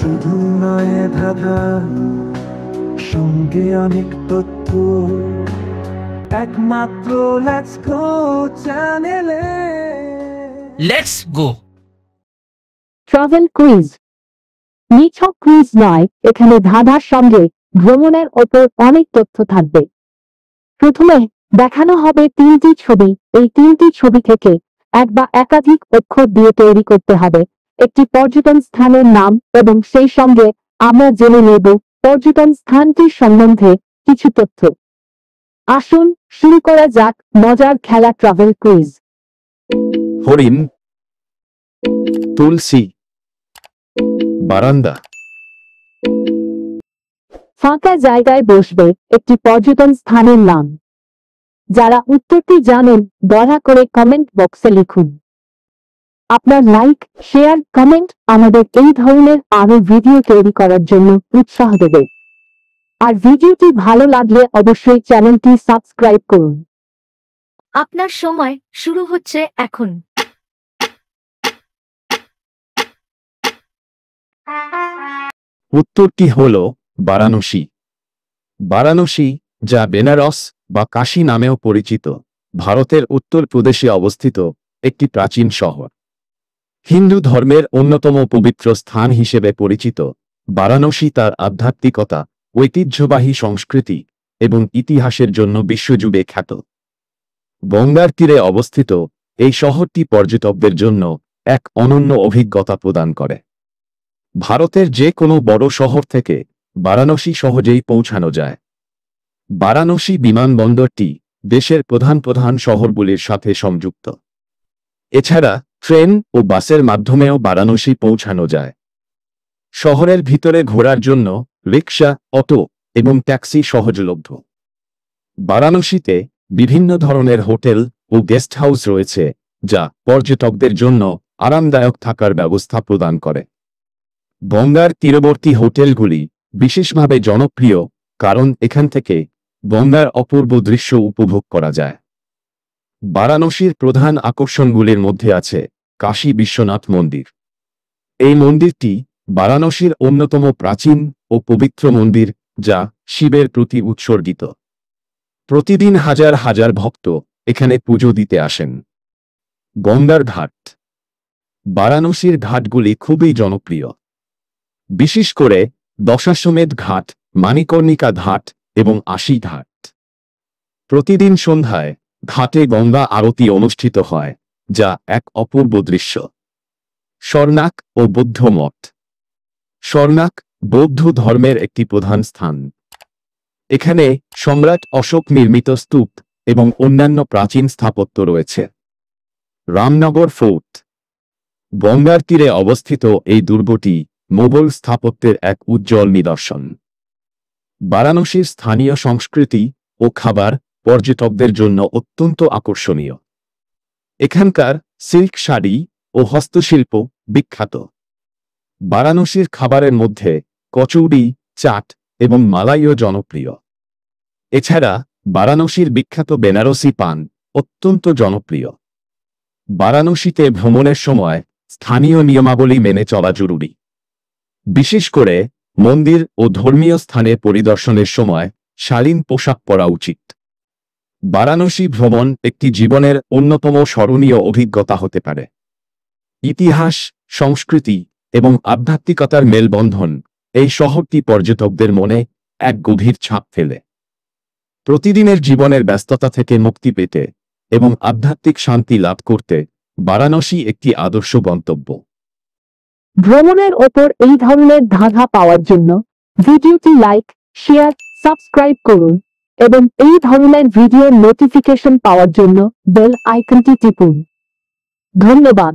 শুধু নয় ধাঁধা, সঙ্গে অনেক তথ্য, একমাত্র লেটস গো চ্যানেলে। Let's go travel quiz. নিছক কুইজ নয়, এখানে ধাঁধার সঙ্গে ভ্রমণের ওপর অনেক তথ্য থাকবে। প্রথমে দেখানো হবে তিনটি ছবি। এই তিনটি ছবি থেকে এক বা একাধিক অক্ষর দিয়ে তৈরি করতে হবে একটি পর্যটন স্থানের নাম, এবং সেই সঙ্গে আমরা জেনে নেব পর্যটন স্থানটির সম্বন্ধে কিছু তথ্য। আসুন শুরু করা যাক মজার খেলা ট্রাভেল কুইজ। হরিণ, তুলসী, বারান্দা। ফাঁকা জায়গায় বসবে একটি পর্যটন স্থানের নাম। যারা উত্তরটি জানেন দয়া করে কমেন্ট বক্সে লিখুন। আপনার লাইক, শেয়ার, কমেন্ট আমাদের এই ধরনের আরো ভিডিও তৈরি করার জন্য উৎসাহ দেবে। আর ভিডিওটি ভালো লাগলে অবশ্যই চ্যানেলটি সাবস্ক্রাইব করুন। আপনার সময় শুরু হচ্ছে এখন। উত্তরটি হল বারাণসী। বারাণসী, যা বেনারস বা কাশী নামেও পরিচিত, ভারতের উত্তর প্রদেশে অবস্থিত একটি প্রাচীন শহর। হিন্দু ধর্মের অন্যতম পবিত্র স্থান হিসেবে পরিচিত বারাণসী তার আধ্যাত্মিকতা, ঐতিহ্যবাহী সংস্কৃতি এবং ইতিহাসের জন্য বিশ্বজুড়ে খ্যাত। গঙ্গার তীরে অবস্থিত এই শহরটি পর্যটকদের জন্য এক অনন্য অভিজ্ঞতা প্রদান করে। ভারতের যে কোনো বড় শহর থেকে বারাণসী সহজেই পৌঁছানো যায়। বারাণসী বিমানবন্দরটি দেশের প্রধান প্রধান শহরগুলির সাথে সংযুক্ত। এছাড়া ট্রেন ও বাসের মাধ্যমেও বারাণসী পৌঁছানো যায়। শহরের ভিতরে ঘোরার জন্য রিক্সা, অটো এবং ট্যাক্সি সহজলভ্য। বারাণসীতে বিভিন্ন ধরনের হোটেল ও গেস্ট হাউস রয়েছে, যা পর্যটকদের জন্য আরামদায়ক থাকার ব্যবস্থা প্রদান করে। গঙ্গার তীরবর্তী হোটেলগুলি বিশেষভাবে জনপ্রিয়, কারণ এখান থেকে গঙ্গার অপূর্ব দৃশ্য উপভোগ করা যায়। বারাণসীর প্রধান আকর্ষণগুলির মধ্যে আছে কাশী বিশ্বনাথ মন্দির। এই মন্দিরটি বারাণসীর অন্যতম প্রাচীন ও পবিত্র মন্দির, যা শিবের প্রতি উৎসর্গিত। প্রতিদিন হাজার হাজার ভক্ত এখানে পুজো দিতে আসেন। গঙ্গার ঘাট। বারাণসীর ঘাটগুলি খুবই জনপ্রিয়, বিশেষ করে দশাশ্বমেধ ঘাট, মানিকর্ণিকা ঘাট এবং আশি ঘাট। প্রতিদিন সন্ধ্যায় ঘাটে গঙ্গা আরতি অনুষ্ঠিত হয়, যা এক অপূর্ব দৃশ্য। সরনাক ও বৌদ্ধ মঠ। সরনাক বৌদ্ধ ধর্মের একটি প্রধান স্থান। এখানে সম্রাট অশোক নির্মিত স্তূপ এবং অন্যান্য প্রাচীন স্থাপত্য রয়েছে। রামনগর ফোর্ট। গঙ্গার তীরে অবস্থিত এই দুর্গটি মোগল স্থাপত্যের এক উজ্জ্বল নিদর্শন। বারাণসীর স্থানীয় সংস্কৃতি ও খাবার পর্যটকদের জন্য অত্যন্ত আকর্ষণীয়। এখানকার সিল্ক শাড়ি ও হস্তশিল্প বিখ্যাত। বারাণসীর খাবারের মধ্যে কচৌরি, চাট এবং মালাইও জনপ্রিয়। এছাড়া বারাণসীর বিখ্যাত বেনারসি পান অত্যন্ত জনপ্রিয়। বারাণসীতে ভ্রমণের সময় স্থানীয় নিয়মাবলী মেনে চলা জরুরি। বিশেষ করে মন্দির ও ধর্মীয় স্থানে পরিদর্শনের সময় শালীন পোশাক পরা উচিত। বারাণসী ভ্রমণ একটি জীবনের অন্যতম স্মরণীয় অভিজ্ঞতা হতে পারে। ইতিহাস, সংস্কৃতি এবং আধ্যাত্মিকতার মেলবন্ধন এই শহরটি পর্যটকদের মনে এক গভীর ছাপ ফেলে। প্রতিদিনের জীবনের ব্যস্ততা থেকে মুক্তি পেতে এবং আধ্যাত্মিক শান্তি লাভ করতে বারাণসী একটি আদর্শ গন্তব্য। ভ্রমণের ওপর এই ধরনের ধাঁধা পাওয়ার জন্য ভিডিওটি লাইক, শেয়ার, সাবস্ক্রাইব করুন এবং এই ধরনের ভিডিওর নোটিফিকেশন পাওয়ার জন্য বেল আইকনটি টিপুন। ধন্যবাদ।